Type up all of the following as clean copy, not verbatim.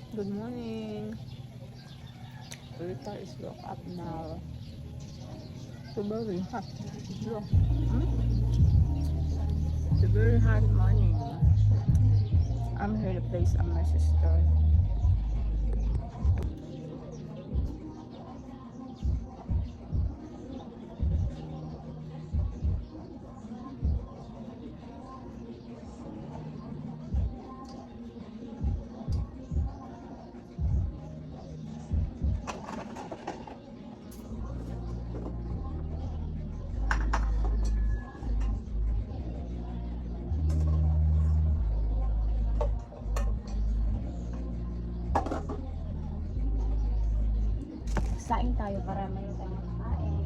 Good morning. Rita is woke up now. So very hot. Look. It's a very hot morning. I'm here to place on my sister. Saing tayo para may tayo makain.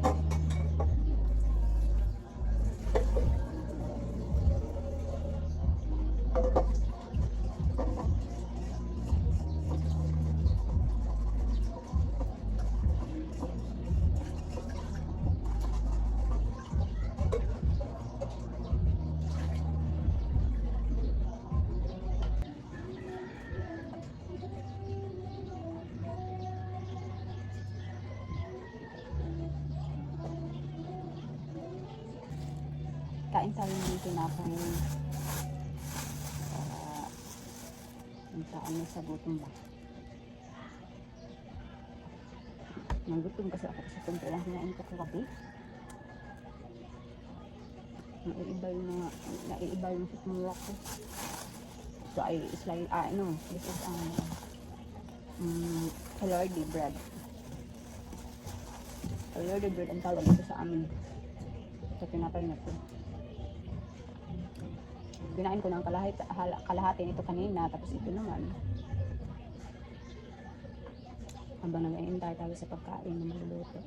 Kain tayo ng tinapay para magkaan sa gutom ba. Nagutom kasi ako sa punto lang hinain ko kagabi. Naiiba yung sitmura ko. So ay islay, this is Kalordi bread. Kalordi bread ang tawag ito sa amin. Sa tinapay na ito. Ginain ko ng kalahati nito kanina, tapos ito naman. Habang nag-iintay tayo sa pagkain na maluluto.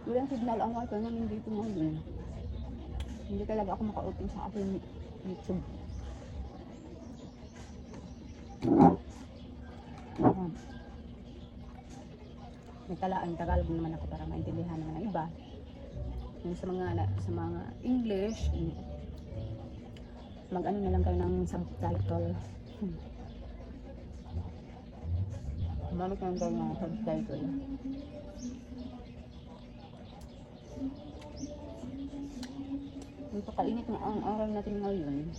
Walang signal ang wifi namin dito ngayon. Hindi talaga ako maka-open sa aking YouTube. Nagtalaan Tagalog naman ako para maintindihan naman ng iba. Yung sa mga English, mag-ano na lang kayo ng subtitle. Gumamit na lang kayo ng subtitle. Napakainit na ang araw natin ngayon.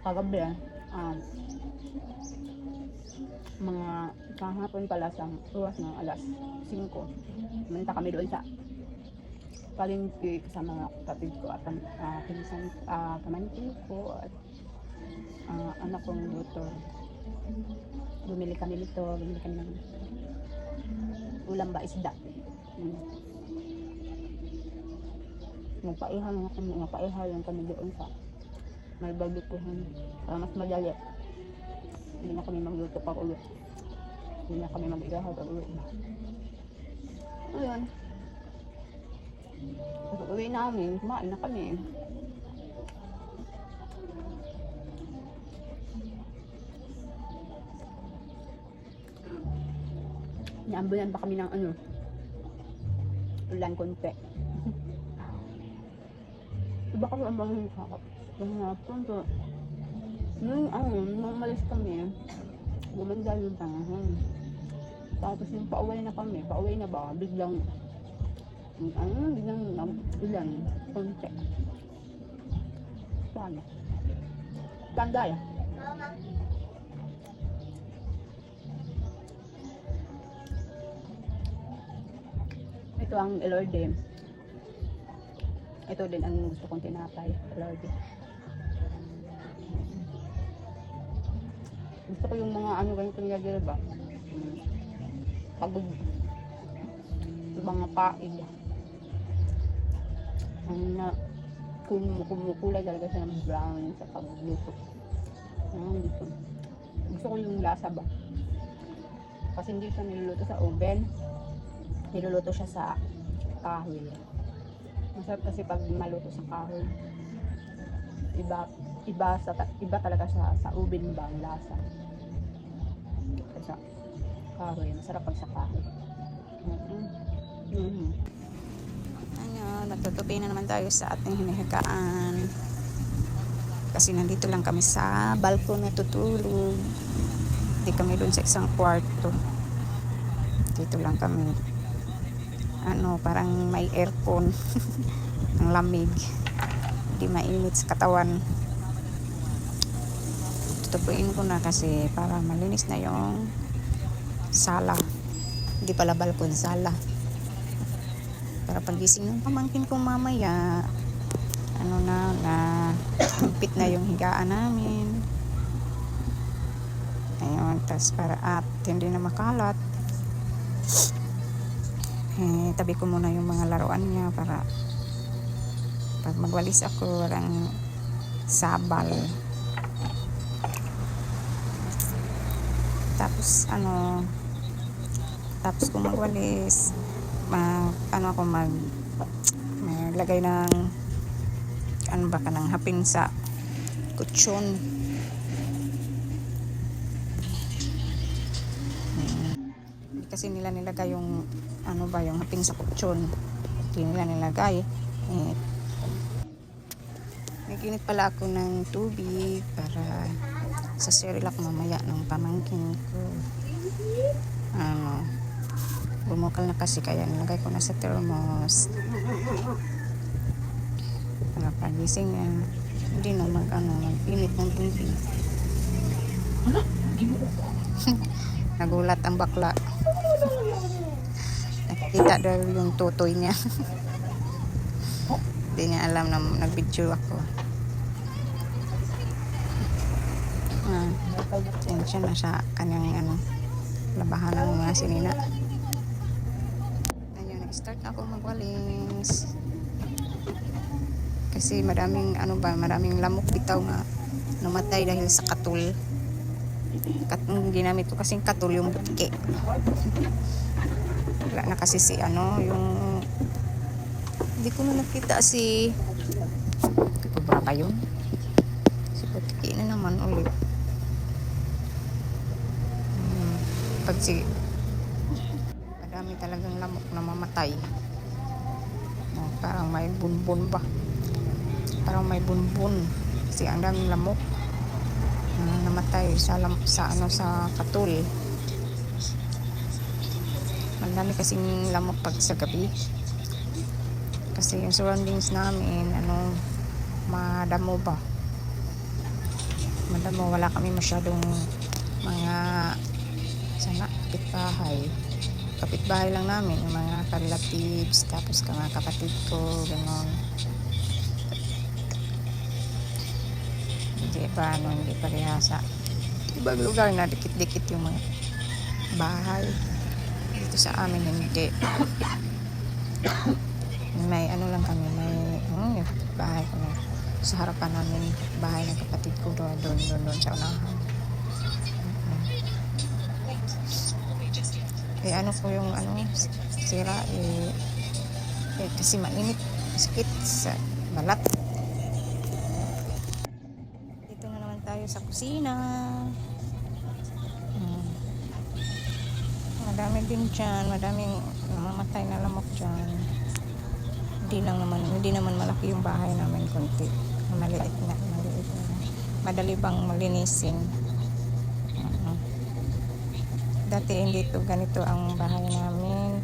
Kagabi, mga kahapon pala sa oras ng alas 5. Pumunta kami doon sa palengke sa mga kapatid ko at pinsan, pamangkin ko at anak kong doktor. Bumili kami ng ulam ba isda. Nagpaihaw lang kami doon sa may babikuhan para mas madali. Hindi na kami magluto pag uwi. Hindi na kami mag-ihaw pag uwi. Ayun. Pag uwi namin, kumain na kami. Naambulan pa kami ng ulan konti. Iba kasi ang bangin sakap. Punto. Nung umalis kami, gumanda yung panahon. Tapos yung pauwi na ba, biglang ulan, konti. Paano? Tanda yan. Ito ang Elorde. Ito din ang gusto kong tinapay, Elorde. Gusto ko yung mga ganito nilagay ba? Pagod. Yung mga paig. Kumukulay talaga siya ng brown sa pagluto. Dito. Gusto ko yung lasa ba? Kasi hindi siya niluluto sa oven. Niluluto siya sa kahoy. Masarap kasi pag maluto sa kahoy. Iba talaga sa oven ba ang lasa. Sa kahoy, masarap pag sa kahoy. Ayan, magtutupi na naman tayo sa ating hinihigaan. Kasi nandito lang kami sa balkon natutulog. Hindi kami doon sa isang kwarto. Dito lang kami. Parang may aircon. Ang lamig. Hindi mainit sa katawan. Tutupuin ko na kasi para malinis na yung sala. Hindi pala balkon, sala. Para pagising ng pamangkin ko mamaya, higpit na yung higaan namin. Ayun, tas para hindi na makalat. Tabi ko muna yung mga laruan niya para pag magwalis ako, walang sabal. Tapos kung magwalis, maglagay ng ng hapin sa kutsyon. Kasi nila nilagay yung yung hapin sa kutsyon. Hindi nila nilagay. Naginit pala ako ng tubig para sa Cerelac mamaya ng pamangkin ko. Bumukal na kasi kaya nilagay ko na sa thermos. Pagising niya, hindi na mag-init ng tubig. Nagulat ang bakla. Nakikita daw yung tutoy niya. Hindi niya alam na nag-video ako. Siya na sa kanyang labahan ng mga sinina. Ayun, nag-start ako magwalis. Kasi maraming lamok bitaw nga namatay dahil sa katul. Ginamit ko kasing katul yung butke. Wala na kasi yung hindi ko na nakita si Kubra ba yun? Si butke na naman ulit. Madami talagang lamok na mamatay. Parang may bunbun ba? Parang may bunbun. Kasi ang daming lamok namatay sa katul. Madami kasing lamok pag sa gabi. Kasi yung surroundings namin, madamo ba? Madamo, wala kami masyadong mga kapitbahay lang namin, yung mga relatives, tapos mga kapatid ko, gano'n. Hindi parehasa. Ibang lugar na dikit-dikit yung mga bahay. Dito sa amin hindi. May lang kami, may bahay ko na sa harapan namin, bahay ng kapatid ko doon sa unahan. Ko yung sira kasi mainit, sakit sa balat. Dito na naman tayo sa kusina. Madami din dyan, madaming namamatay na lamok dyan. Hindi naman malaki yung bahay namin, konti, maliit na. Madali bang malinisin. Dati hindi ganito ang bahay namin.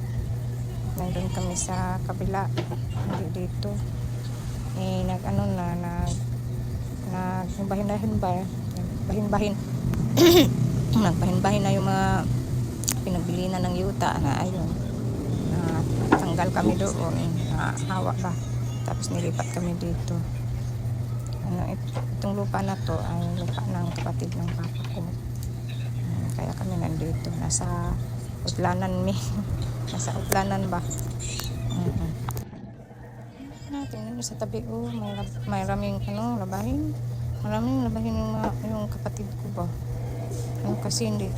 Nandun kami sa kabila, hindi dito. Nagbahin-bahin na yung mga pinagbili na ng yuta na ayun. Tanggal kami doon, hawa ba. Tapos nilipat kami dito. Itong lupa na to ay lupa ng kapatid ng papa ko. Kaya kami nandito, nasa Utlanan nasa Utlanan ba. Tingnan nyo sa tabi ko, may raming labahin. Maraming labahin yung kapatid ko ba. Kasi hindi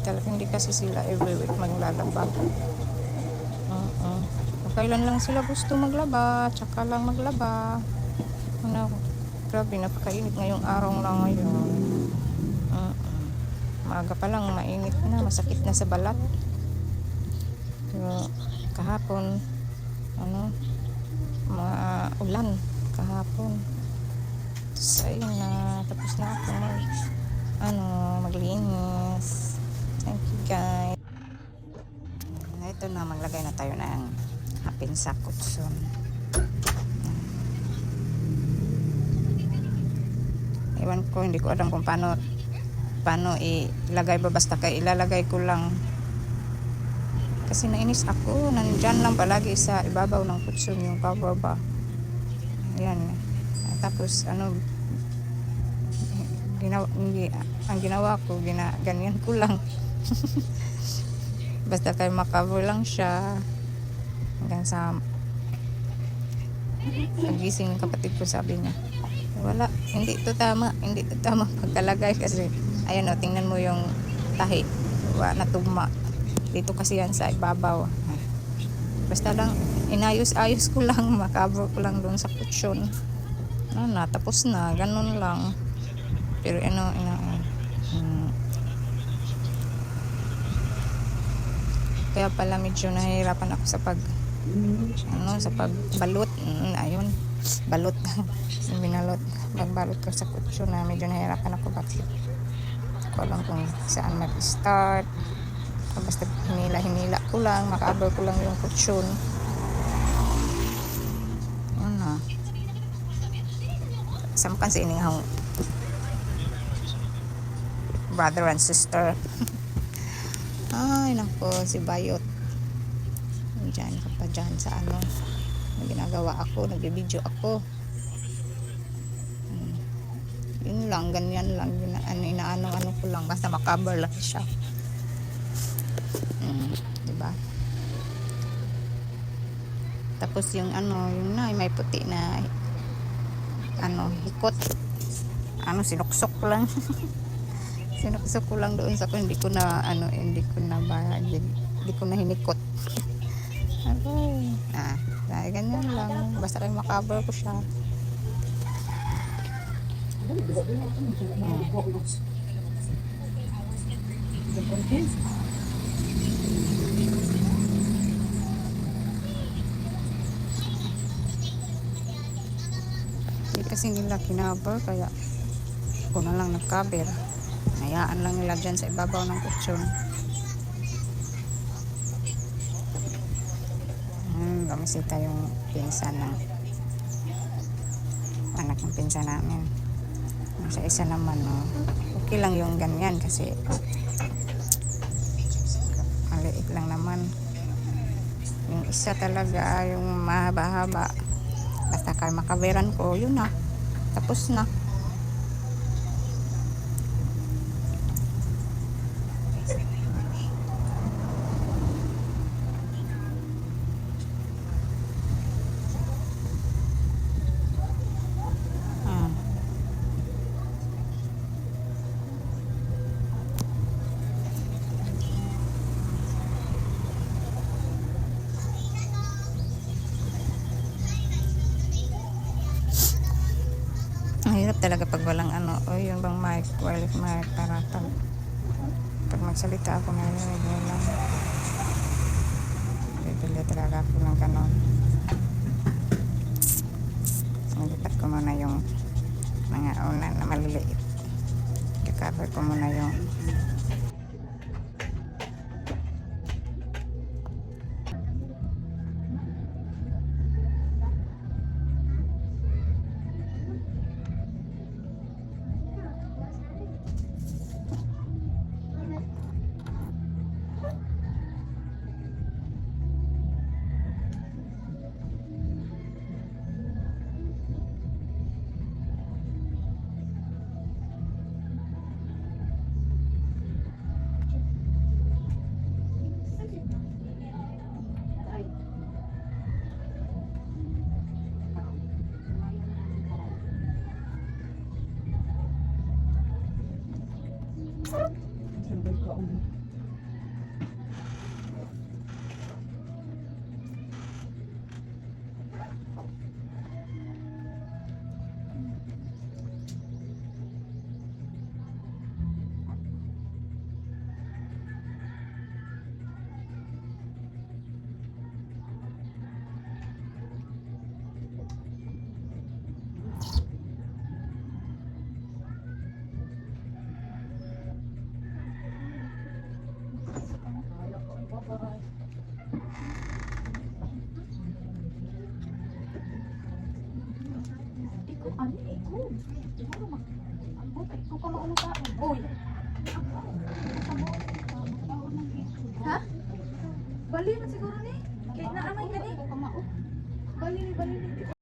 kasi sila every week maglalaba. Kailan lang sila gusto maglaba, tsaka lang maglaba. Grabe, napakainit ngayong araw na ngayon. Maaga pa lang mainit na, masakit na sa balat. Pero kahapon ulan kahapon. So, ayun na. Tapos na ako maglinis. Thank you, guys. Ito na, maglagay na tayo ng hapin sa kutson. Iwan ko, hindi ko alam kung paano ilagay ba, basta kay ilalagay ko lang. Kasi nainis ako, nandyan lang palagi sa ibabaw ng kutson yung cover ba. Ayan. Tapos ang ginawa ko, ganyan ko lang. Basta kay makaver lang siya. Hanggang sa pagising ng kapatid ko, sabi niya, wala, hindi ito tama pagkalagay, kasi ayan o, tingnan mo yung tahi, natugma dito kasi yan sa ibabaw. Basta lang inayos-ayos ko lang, makaver ko lang doon sa kutsyon. Tapos na, ganun lang. Pero kaya pala medyo nahihirapan ako sa pagbalot. Ayun, balot. Pagbalot ko sa kutsyon na medyo nahihirapan ako, bakit ko alam kung saan mag-start. Basta hinila ko lang, makaver ko lang yung kutsyon. Samkan sa ining brother and sister. Ay nako, si Bayot dyan ka pa dyan sa ginagawa ako, nagbibideo ako. Yun lang, ganyan lang, inaano ko lang, basta makaver lang siya. Diba? Tapos yung may puti na hikot, sinuksok ko lang. Sinuksok ko lang doon sa hindi ko na hinikot. Dahil ganyan lang, basta kayo makaver ko siya. Hindi kasi nila kinaver, kaya ako na lang nagkaver. Hayaan lang nila dyan sa ibabaw ng kutsyon. Kamisita yung pinsan ng anak ng pinsan namin. Sa isa naman, okay lang yung ganyan kasi maliit lang naman. Yung isa talaga, yung mahaba-haba, basta kay makaveran ko, yun na, tapos na. Mahirap talaga pag walang yung bang mic, wireless mic, para pag magsalita ako narinig nyo lang. Bibili talaga ako ng ganon. Nalipat ko muna yung mga una na maliliit. I-cover ko muna yung Ikaw, ano? Ikaw. Ikaw ka maunong tao. Uy. Ha? Bali man siguro ni. Kaya naamay ka ni. Bali ni.